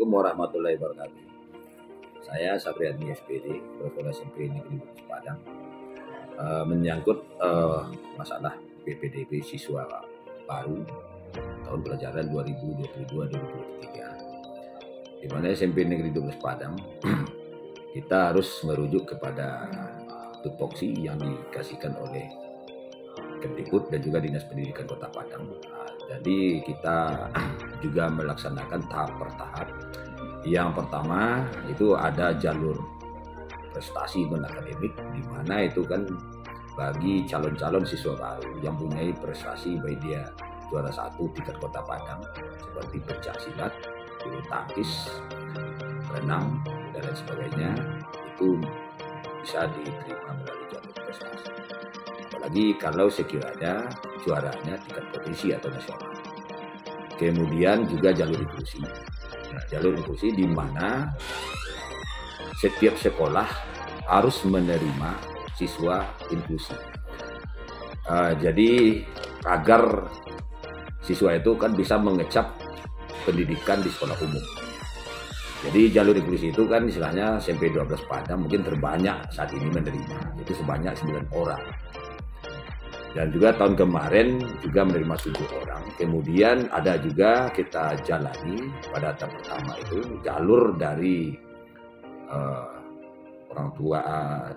Assalamualaikum warahmatullahi wabarakatuh. Saya Sapriani SPD, Kepala SMP Negeri Padang, menyangkut masalah PPDB siswa baru tahun pelajaran 2022-2023, di mana SMP Negeri 12 Padang kita harus merujuk kepada tupoksi yang dikasihkan oleh Kemdikbud dan juga Dinas Pendidikan Kota Padang. Jadi kita juga melaksanakan tahap per tahap. Yang pertama itu ada jalur prestasi non-akademik, di mana itu kan bagi calon-calon siswa baru yang mempunyai prestasi, baik dia juara 1 tingkat Kota Padang seperti pencak silat, bulu tangkis, renang dan lain sebagainya, itu bisa diterima melalui jalur prestasi. Apalagi kalau sekiranya juaranya tingkat provinsi atau nasional. Kemudian juga jalur inklusi. Nah, jalur inklusi di mana setiap sekolah harus menerima siswa inklusi. Jadi agar siswa itu kan bisa mengecap pendidikan di sekolah umum. Jadi jalur inklusi itu kan istilahnya SMP 12 Padang mungkin terbanyak saat ini menerima, itu sebanyak 9 orang. Dan juga tahun kemarin juga menerima 7 orang. Kemudian ada juga kita jalani pada tahap pertama itu jalur dari orang tua,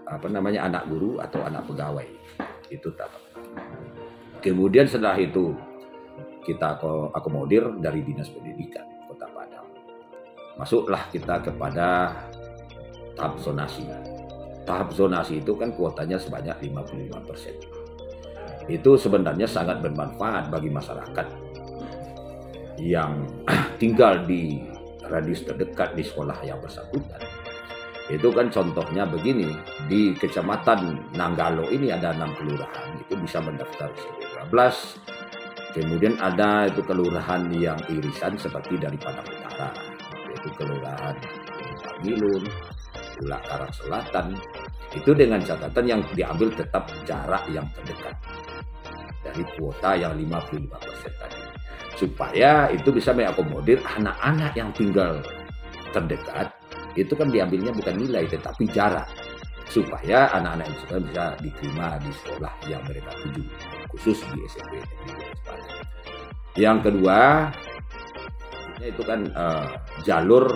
anak guru atau anak pegawai. Itu tahap. Kemudian setelah itu kita akomodir dari Dinas Pendidikan Kota Padang. Masuklah kita kepada tahap zonasi. Tahap zonasi itu kan kuotanya sebanyak 55%. Itu sebenarnya sangat bermanfaat bagi masyarakat yang tinggal di radius terdekat di sekolah yang bersangkutan. Itu kan contohnya begini, di Kecamatan Nanggalo ini ada 6 kelurahan, itu bisa mendaftar SMP 12. Kemudian ada itu kelurahan yang irisan seperti dari Padang Utara, yaitu kelurahan Pagilun, Ulak Karang Selatan. Itu dengan catatan yang diambil tetap jarak yang terdekat dari kuota yang 55% tadi, supaya itu bisa mengakomodir anak-anak yang tinggal terdekat. Itu kan diambilnya bukan nilai tetapi jarak, supaya anak-anak itu bisa diterima di sekolah yang mereka tuju, khusus di SMP Negeri 12 Padang. Yang kedua itu kan jalur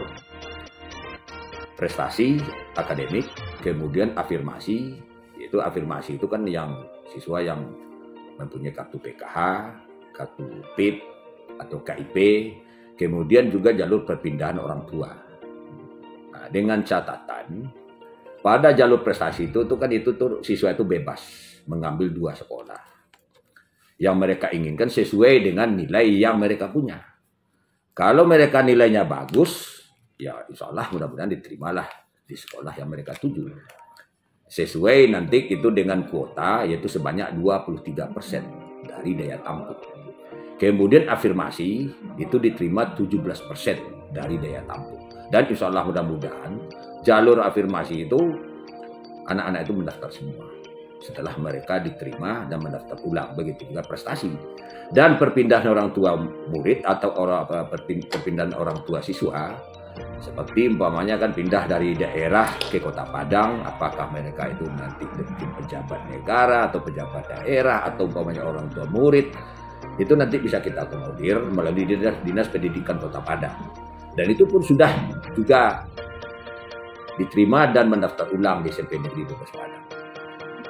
prestasi akademik, kemudian afirmasi. Yaitu afirmasi itu kan yang siswa yang mempunyai kartu PKH, kartu PIP atau KIP, kemudian juga jalur perpindahan orang tua. Nah, dengan catatan pada jalur prestasi itu kan siswa itu bebas mengambil 2 sekolah yang mereka inginkan sesuai dengan nilai yang mereka punya. Kalau mereka nilainya bagus, ya insya Allah mudah-mudahan diterimalah di sekolah yang mereka tuju. Sesuai nanti itu dengan kuota, yaitu sebanyak 23% dari daya tampung. Kemudian afirmasi itu diterima 17% dari daya tampung. Dan insya Allah mudah-mudahan jalur afirmasi itu anak-anak itu mendaftar semua setelah mereka diterima dan mendaftar ulang. Begitu juga prestasi. Dan perpindahan orang tua murid atau perpindahan orang tua siswa, seperti umpamanya kan pindah dari daerah ke Kota Padang, apakah mereka itu nanti mungkin pejabat negara atau pejabat daerah atau umpamanya orang tua murid, itu nanti bisa kita akomodir melalui Dinas Pendidikan Kota Padang. Dan itu pun sudah juga diterima dan mendaftar ulang di SMP Negeri 12 Padang.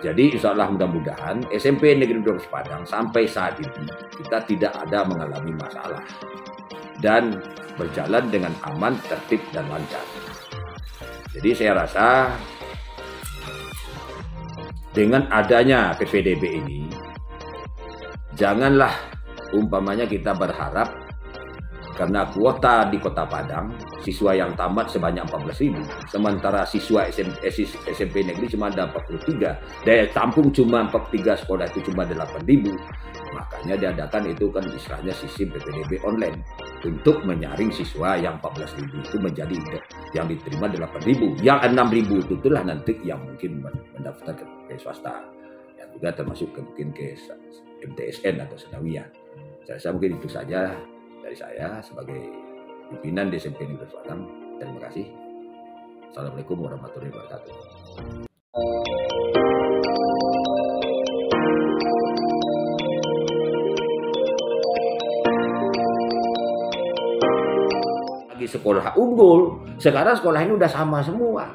Jadi insya Allah mudah-mudahan SMP Negeri 12 Padang sampai saat ini kita tidak ada mengalami masalah dan berjalan dengan aman, tertib, dan lancar. Jadi saya rasa dengan adanya PPDB ini, janganlah umpamanya kita berharap karena kuota di Kota Padang, siswa yang tamat sebanyak 14.000, sementara siswa SMP negeri cuma ada 43, daya tampung cuma 43 sekolah itu cuma 8.000. Makanya diadakan itu kan istilahnya sistem PPDB online untuk menyaring siswa yang 14.000 itu menjadi yang diterima 8.000. Yang 6.000 itulah nanti yang mungkin mendaftar ke swasta. Yang juga termasuk mungkin ke MTSN atau Senawiyah. Saya rasa mungkin itu saja dari saya sebagai pimpinan di SMP Negeri Padang. Terima kasih. Assalamualaikum warahmatullahi wabarakatuh. Lagi sekolah unggul, sekarang sekolah ini udah sama semua.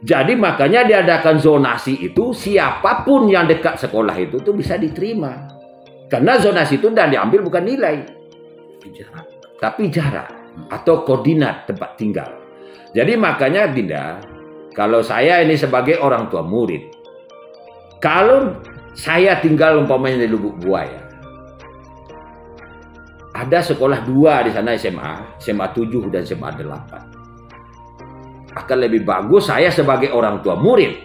Jadi makanya diadakan zonasi itu, siapapun yang dekat sekolah itu tuh bisa diterima. Karena zonasi itu udah diambil bukan nilai, tapi jarak atau koordinat tempat tinggal. Jadi makanya Dinda, kalau saya ini sebagai orang tua murid, kalau saya tinggal umpamanya di Lubuk Buaya, ada sekolah 2 di sana SMA 7 dan SMA 8. Akan lebih bagus saya sebagai orang tua murid,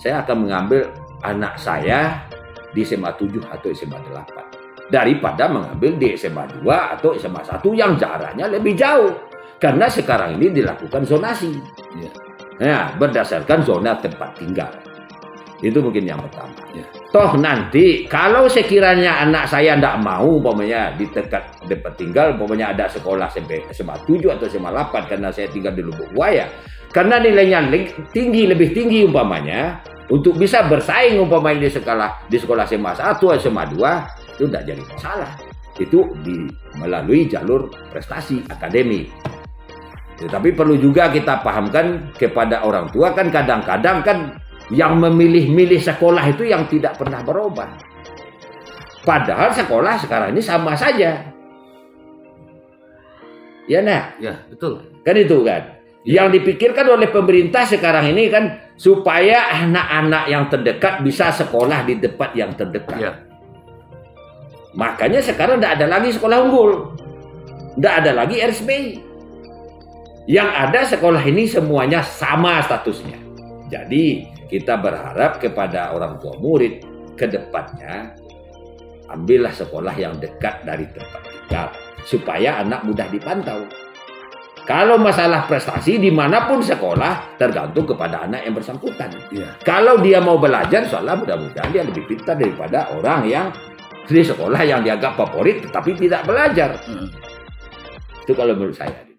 saya akan mengambil anak saya di SMA 7 atau SMA 8 daripada mengambil di SMA 2 atau SMA 1 yang jaraknya lebih jauh. Karena sekarang ini dilakukan zonasi. Ya. Nah, berdasarkan zona tempat tinggal. Itu mungkin yang pertama. Ya. Toh nanti kalau sekiranya anak saya tidak mau umpamanya di dekat tempat tinggal, umpamanya ada sekolah SMA 7 atau SMA 8 karena saya tinggal di Lubuk Buaya, karena nilainya lebih tinggi umpamanya, untuk bisa bersaing umpamanya di sekolah SMA 1 atau SMA 2, itu tidak jadi masalah. Itu melalui jalur prestasi akademik. Tetapi perlu juga kita pahamkan kepada orang tua, kan kadang-kadang kan yang memilih-milih sekolah itu yang tidak pernah berubah. Padahal sekolah sekarang ini sama saja. Ya nah? Ya, betul. Kan itu kan. Yang dipikirkan oleh pemerintah sekarang ini kan supaya anak-anak yang terdekat bisa sekolah di tempat yang terdekat. Ya. Makanya sekarang tidak ada lagi sekolah unggul. Tidak ada lagi RSBI. Yang ada sekolah ini semuanya sama statusnya. Jadi kita berharap kepada orang tua murid ke depannya, ambillah sekolah yang dekat dari tempat tinggal supaya anak mudah dipantau. Kalau masalah prestasi dimanapun sekolah tergantung kepada anak yang bersangkutan. Ya. Kalau dia mau belajar, soalnya mudah-mudahan dia lebih pintar daripada orang yang di sekolah yang dianggap favorit tetapi tidak belajar. Itu kalau menurut saya.